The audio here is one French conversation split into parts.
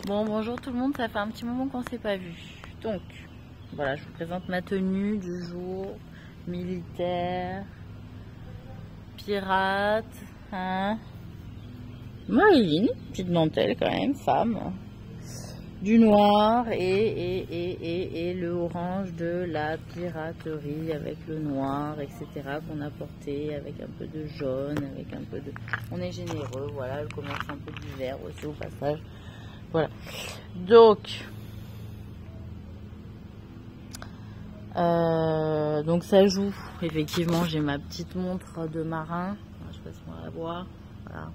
Bon, bonjour tout le monde, ça fait un petit moment qu'on s'est pas vu. Donc, voilà, je vous présente ma tenue du jour. Militaire, pirate, hein. Marilyn, petite dentelle quand même, femme. Du noir et le orange de la piraterie avec le noir, etc. qu'on a porté avec un peu de jaune, avec un peu de... On est généreux, voilà, le commerce un peu du vert aussi au passage. Voilà. Donc ça joue. Effectivement, j'ai ma petite montre de marin. Je sais pas si on va la voir. Voilà.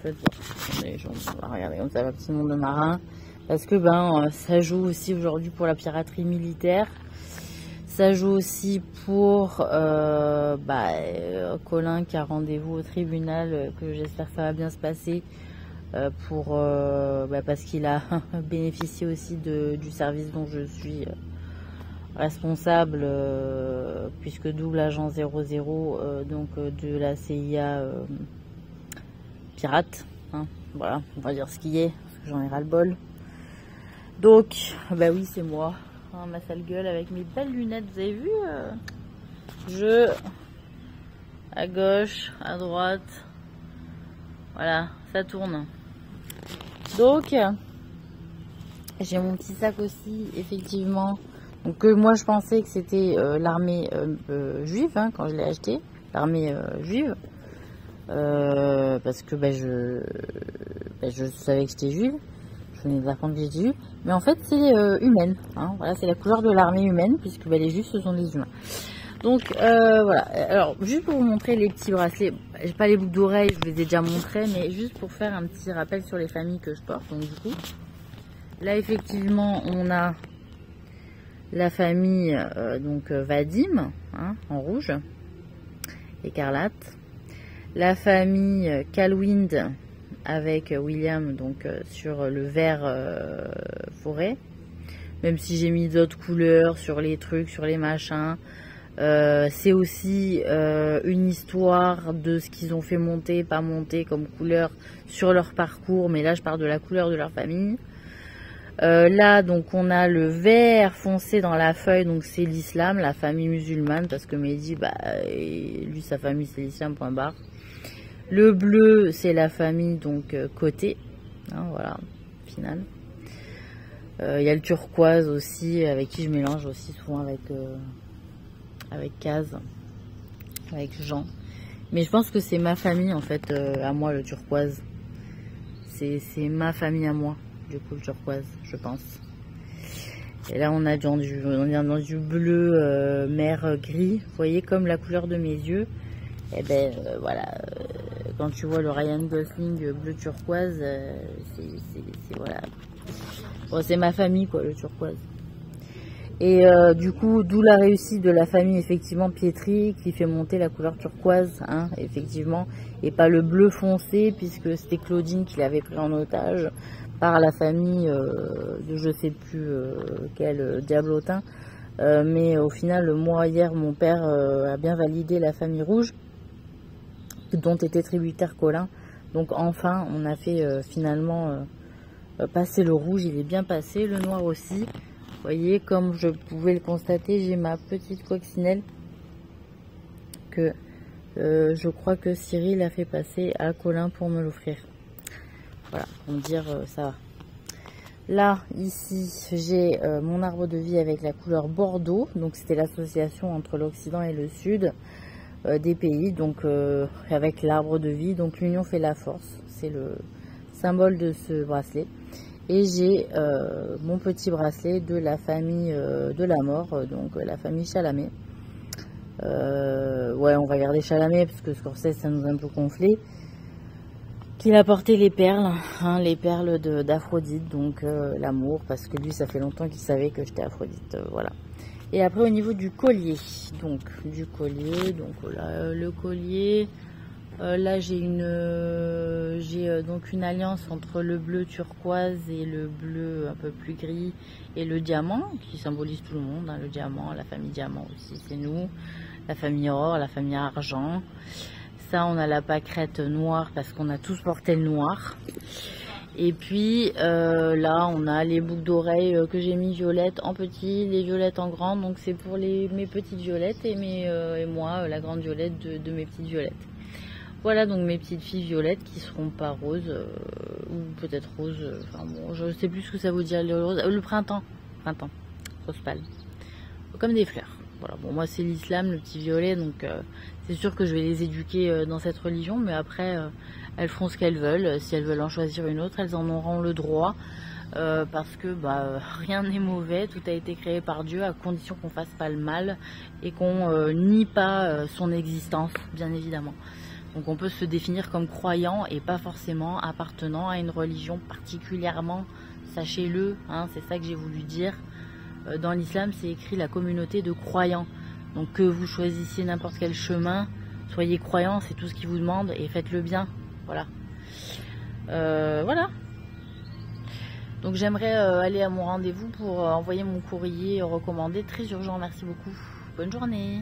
Faites voir. On va regarder comme ça ma petite montre de marin. Parce que ça joue aussi aujourd'hui pour la piraterie militaire. Ça joue aussi pour Colin qui a rendez-vous au tribunal, que j'espère que ça va bien se passer. Parce qu'il a bénéficié aussi du service dont je suis responsable, puisque double agent 00 de la CIA pirate, hein, voilà, on va dire ce qui est, parce que j'en ai ras le bol. Donc oui, c'est moi, hein, ma sale gueule avec mes belles lunettes, vous avez vu, à gauche, à droite, voilà, ça tourne. Donc j'ai mon petit sac aussi, effectivement, donc moi je pensais que c'était l'armée juive, hein, quand je l'ai acheté, l'armée juive, parce que je savais que j'étais juive, je venais d'apprendre que j'étais juive, mais en fait c'est humaine, hein, voilà, c'est la couleur de l'armée humaine, puisque les juifs ce sont des humains. Donc voilà, alors juste pour vous montrer les petits bracelets, j'ai pas les boucles d'oreilles, je vous les ai déjà montrés, mais juste pour faire un petit rappel sur les familles que je porte. Donc du coup, là effectivement on a la famille Vadim, hein, en rouge, écarlate, la famille Calwind avec William donc sur le vert forêt, même si j'ai mis d'autres couleurs sur les trucs, sur les machins. C'est aussi une histoire de ce qu'ils ont fait monter, pas monter comme couleur sur leur parcours, mais là je parle de la couleur de leur famille. Là donc on a le vert foncé dans la feuille, donc c'est l'islam, la famille musulmane, parce que Mehdi, lui sa famille c'est l'islam, point barre. Le bleu c'est la famille donc côté, hein, voilà, final. Il y a le turquoise aussi, avec qui je mélange aussi souvent avec Kaz, avec Jean, mais je pense que c'est ma famille en fait, à moi, le turquoise, c'est ma famille à moi, du coup le turquoise, je pense. Et là on est dans du bleu mer gris, vous voyez, comme la couleur de mes yeux. Et voilà, quand tu vois le Ryan Gosling bleu turquoise, c'est voilà, bon, c'est ma famille quoi, le turquoise. Et du coup, d'où la réussite de la famille, effectivement, Pietri, qui fait monter la couleur turquoise, hein, effectivement, et pas le bleu foncé, puisque c'était Claudine qui l'avait pris en otage par la famille de je sais plus quel diablotin. Mais au final, moi, hier, mon père a bien validé la famille rouge, dont était tributaire Colin. Donc enfin, on a fait finalement passer le rouge, il est bien passé, le noir aussi. Vous voyez, comme je pouvais le constater, j'ai ma petite coccinelle que je crois que Cyril a fait passer à Colin pour me l'offrir. Voilà, pour me dire ça va. Là, ici, j'ai mon arbre de vie avec la couleur Bordeaux. Donc c'était l'association entre l'Occident et le Sud des pays. Donc avec l'arbre de vie, donc l'union fait la force. C'est le symbole de ce bracelet. Et j'ai mon petit bracelet de la famille de la mort, donc la famille Chalamet. Ouais, on va garder Chalamet parce que Scorsese, ça nous a un peu gonflé. Qu'il a porté les perles, hein, les perles d'Aphrodite, donc l'amour, parce que lui, ça fait longtemps qu'il savait que j'étais Aphrodite, voilà. Et après, au niveau du collier, donc là, le collier... là j'ai donc une alliance entre le bleu turquoise et le bleu un peu plus gris et le diamant qui symbolise tout le monde, hein, le diamant, la famille diamant aussi c'est nous, la famille or, la famille argent. Ça on a la pâquerette noire parce qu'on a tous porté le noir. Et puis là on a les boucles d'oreilles que j'ai mis violettes en petit, les violettes en grand, donc c'est pour mes petites violettes et moi la grande violette de mes petites violettes. Voilà donc mes petites filles violettes qui seront pas roses ou peut-être roses, enfin bon je sais plus ce que ça veut dire le printemps, rose pâle, comme des fleurs. Voilà, bon moi c'est l'islam, le petit violet, donc c'est sûr que je vais les éduquer dans cette religion, mais après elles feront ce qu'elles veulent. Si elles veulent en choisir une autre, elles en auront le droit, parce que rien n'est mauvais, tout a été créé par Dieu à condition qu'on fasse pas le mal et qu'on nie pas son existence, bien évidemment. Donc on peut se définir comme croyant et pas forcément appartenant à une religion particulièrement, sachez-le, hein, c'est ça que j'ai voulu dire. Dans l'islam, c'est écrit la communauté de croyants. Donc que vous choisissiez n'importe quel chemin, soyez croyants, c'est tout ce qu'ils vous demandent et faites-le bien. Voilà. Voilà. Donc j'aimerais aller à mon rendez-vous pour envoyer mon courrier recommandé très urgent. Merci beaucoup. Bonne journée.